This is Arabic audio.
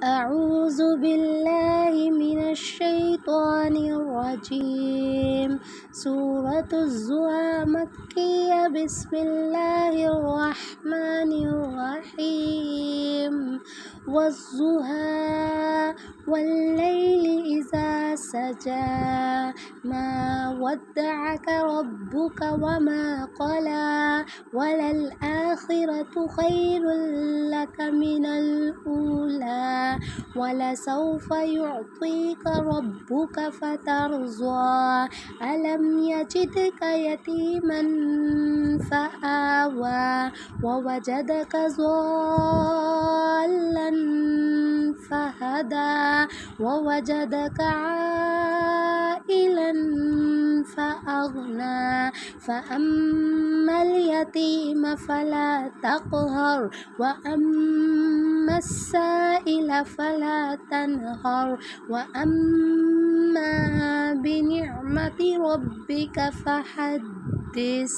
أعوذ بالله من الشيطان الرجيم. سورة الزهر مكية. بسم الله الرحمن الرحيم. والضحى والليل إذا سجى ما ودعك ربك وما قلى وللآخرة خير لك من الأولى ولسوف يعطيك ربك فترضى ألم يجدك يتيما فآوى ووجدك ضالا فهدى ووجدك عائلا فأغنى فأما اليتيم فلا تقهر وأما السائل فلا تنهر وأما بنعمة ربك فحدث.